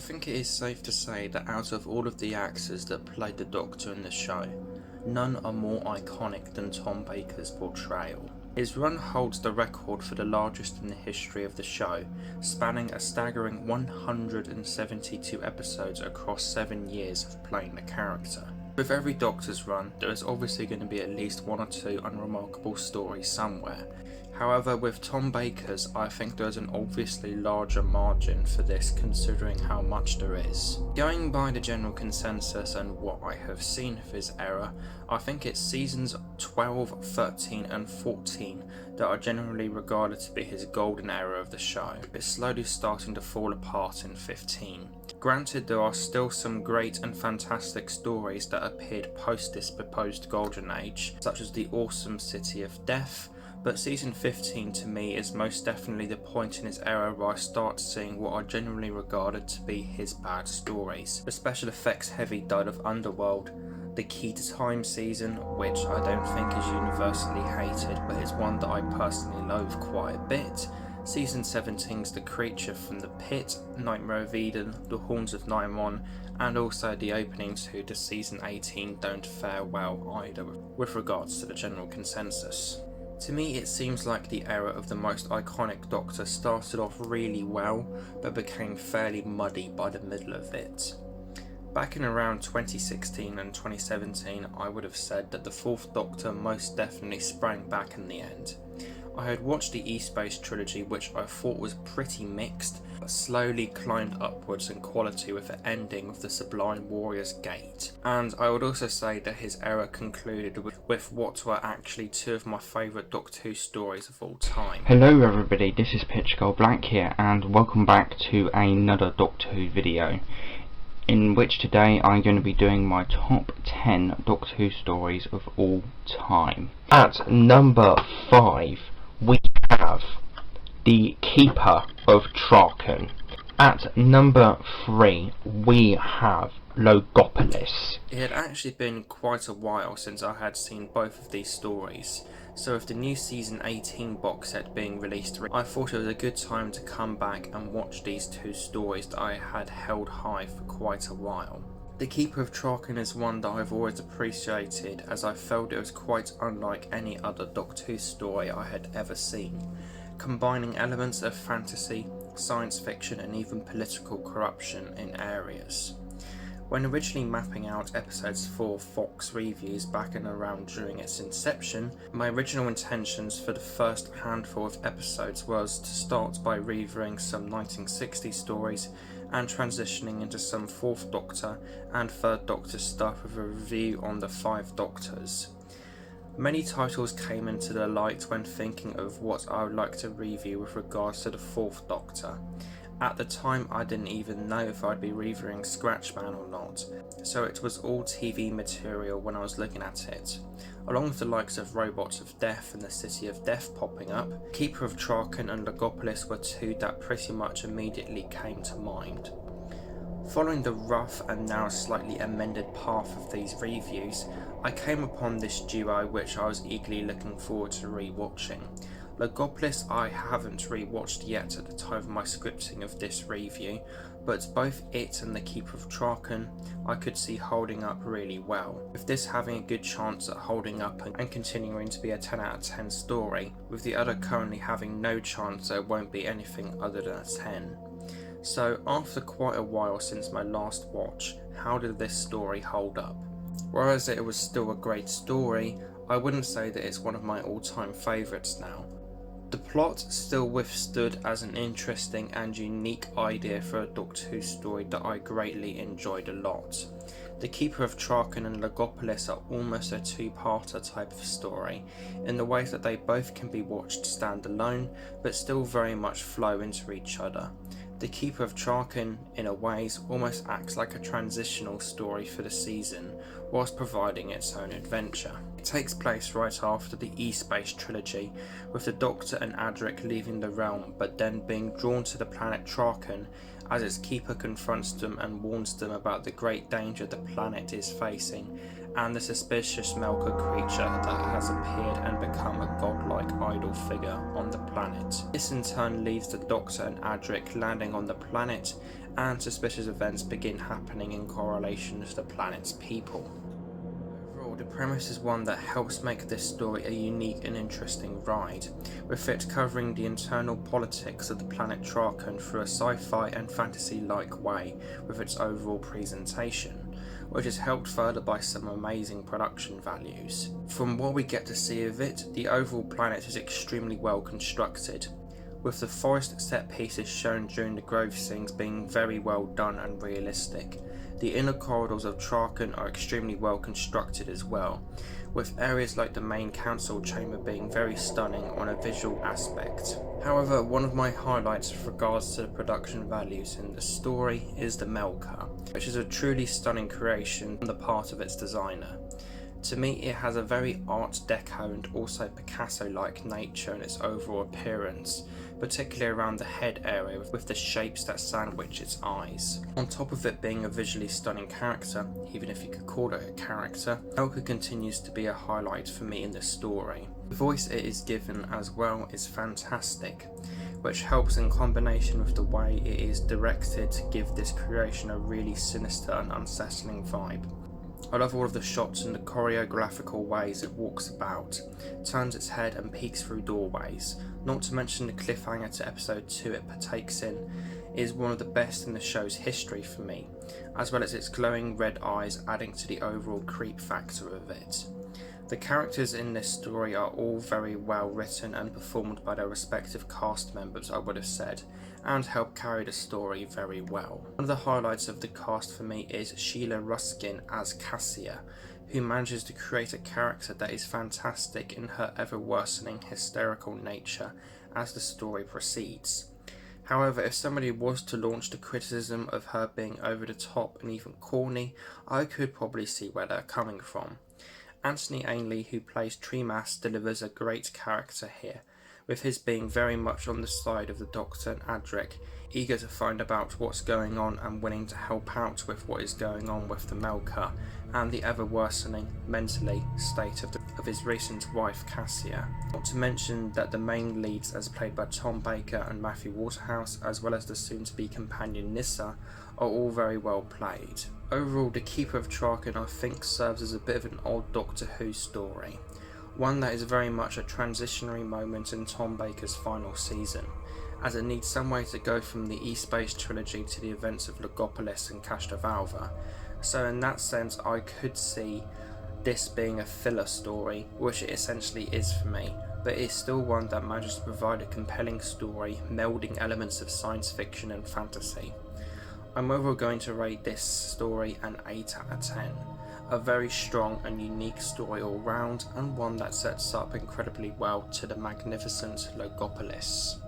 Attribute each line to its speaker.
Speaker 1: think it is safe to say that out of all of the actors that played the Doctor in the show, none are more iconic than Tom Baker's portrayal. His run holds the record for the largest in the history of the show, spanning a staggering 172 episodes across 7 years of playing the character. With every Doctor's run, there is obviously going to be at least one or two unremarkable stories somewhere. However, with Tom Baker's, I think there is an obviously larger margin for this considering how much there is. Going by the general consensus and what I have seen of his era, I think it's seasons 12, 13 and 14 that are generally regarded to be his golden era of the show. It's slowly starting to fall apart in 15. Granted, there are still some great and fantastic stories that appeared post this proposed golden age, such as the awesome City of Death, but season 15 to me is most definitely the point in his era where I start seeing what are generally regarded to be his bad stories. The special effects heavy Dial of Underworld, the Key to Time season, which I don't think is universally hated but is one that I personally loathe quite a bit. Season 17's The Creature from the Pit, Nightmare of Eden, The Horns of Nimon, and also the opening to the season 18 don't fare well either with regards to the general consensus. To me, it seems like the era of the most iconic Doctor started off really well, but became fairly muddy by the middle of it. Back in around 2016 and 2017, I would have said that the fourth Doctor most definitely sprang back in the end. I had watched the E-Space trilogy, which I thought was pretty mixed, but slowly climbed upwards in quality with the ending of the Sublime Warrior's Gate. And I would also say that his era concluded with what were actually two of my favourite Doctor Who stories of all time.
Speaker 2: Hello everybody, this is Pitch Girl Black here, and welcome back to another Doctor Who video, in which today I'm going to be doing my top 10 Doctor Who stories of all time. At number 5, we have The Keeper of Traken. At number 3, we have Logopolis.
Speaker 1: It had actually been quite a while since I had seen both of these stories, so with the new season 18 box set being released, I thought it was a good time to come back and watch these two stories that I had held high for quite a while. The Keeper of Traken is one that I've always appreciated, as I felt it was quite unlike any other Doctor Who story I had ever seen, combining elements of fantasy, science fiction and even political corruption in areas. When originally mapping out episodes for Fox reviews back and around during its inception, my original intentions for the first handful of episodes was to start by reviewing some 1960s stories and transitioning into some 4th Doctor and 3rd Doctor stuff with a review on the 5 Doctors. Many titles came into the light when thinking of what I would like to review with regards to the 4th Doctor. At the time I didn't even know if I'd be reviewing Scratchman or not, so it was all TV material when I was looking at it. Along with the likes of Robots of Death and the City of Death popping up, Keeper of Traken and Logopolis were two that pretty much immediately came to mind. Following the rough and now slightly amended path of these reviews, I came upon this duo which I was eagerly looking forward to rewatching. Logopolis I haven't rewatched yet at the time of my scripting of this review, but both it and The Keeper of Traken I could see holding up really well, with this having a good chance at holding up and continuing to be a 10 out of 10 story, with the other currently having no chance that it won't be anything other than a 10. So after quite a while since my last watch, how did this story hold up? Whereas it was still a great story, I wouldn't say that it's one of my all-time favourites now. The plot still withstood as an interesting and unique idea for a Doctor Who story that I greatly enjoyed a lot. The Keeper of Traken and Logopolis are almost a two-parter type of story, in the way that they both can be watched standalone, but still very much flow into each other. The Keeper of Traken, in a ways, almost acts like a transitional story for the season, whilst providing its own adventure. It takes place right after the E-Space trilogy, with the Doctor and Adric leaving the realm but then being drawn to the planet Traken as its keeper confronts them and warns them about the great danger the planet is facing and the suspicious Melka creature that has appeared and become a godlike idol figure on the planet. This in turn leads the Doctor and Adric landing on the planet, and suspicious events begin happening in correlation with the planet's people. Overall, the premise is one that helps make this story a unique and interesting ride, with it covering the internal politics of the planet Traken through a sci-fi and fantasy-like way with its overall presentation, which is helped further by some amazing production values. From what we get to see of it, the overall planet is extremely well constructed, with the forest set pieces shown during the grove scenes being very well done and realistic. The inner corridors of Traken are extremely well constructed as well, with areas like the main council chamber being very stunning on a visual aspect. However, one of my highlights with regards to the production values in the story is the Melka, which is a truly stunning creation on the part of its designer. To me, it has a very Art Deco and also Picasso-like nature in its overall appearance, particularly around the head area with the shapes that sandwich its eyes. On top of it being a visually stunning character, even if you could call it a character, Melka continues to be a highlight for me in the story. The voice it is given as well is fantastic, which helps in combination with the way it is directed to give this creation a really sinister and unsettling vibe. I love all of the shots and the choreographical ways it walks about, turns its head and peeks through doorways, not to mention the cliffhanger to episode 2 it partakes in is one of the best in the show's history for me, as well as its glowing red eyes adding to the overall creep factor of it. The characters in this story are all very well written and performed by their respective cast members, I would have said, and help carry the story very well. One of the highlights of the cast for me is Sheila Ruskin as Cassia, who manages to create a character that is fantastic in her ever-worsening hysterical nature as the story proceeds. However, if somebody was to launch the criticism of her being over the top and even corny, I could probably see where they're coming from. Anthony Ainley, who plays Tremas, delivers a great character here, with his being very much on the side of the Doctor and Adric, eager to find out what's going on and willing to help out with what is going on with the Melka and the ever worsening mentally state of his recent wife Cassia. Not to mention that the main leads, as played by Tom Baker and Matthew Waterhouse, as well as the soon-to-be companion Nyssa, are all very well played. Overall, the Keeper of Traken I think serves as a bit of an old Doctor Who story, one that is very much a transitionary moment in Tom Baker's final season, as it needs some way to go from the E-Space trilogy to the events of Logopolis and Castrovalva, so in that sense I could see this being a filler story, which it essentially is for me, but it's still one that manages to provide a compelling story melding elements of science fiction and fantasy. I'm overall going to rate this story an 8 out of 10. A very strong and unique story all round, and one that sets up incredibly well to the magnificent Logopolis.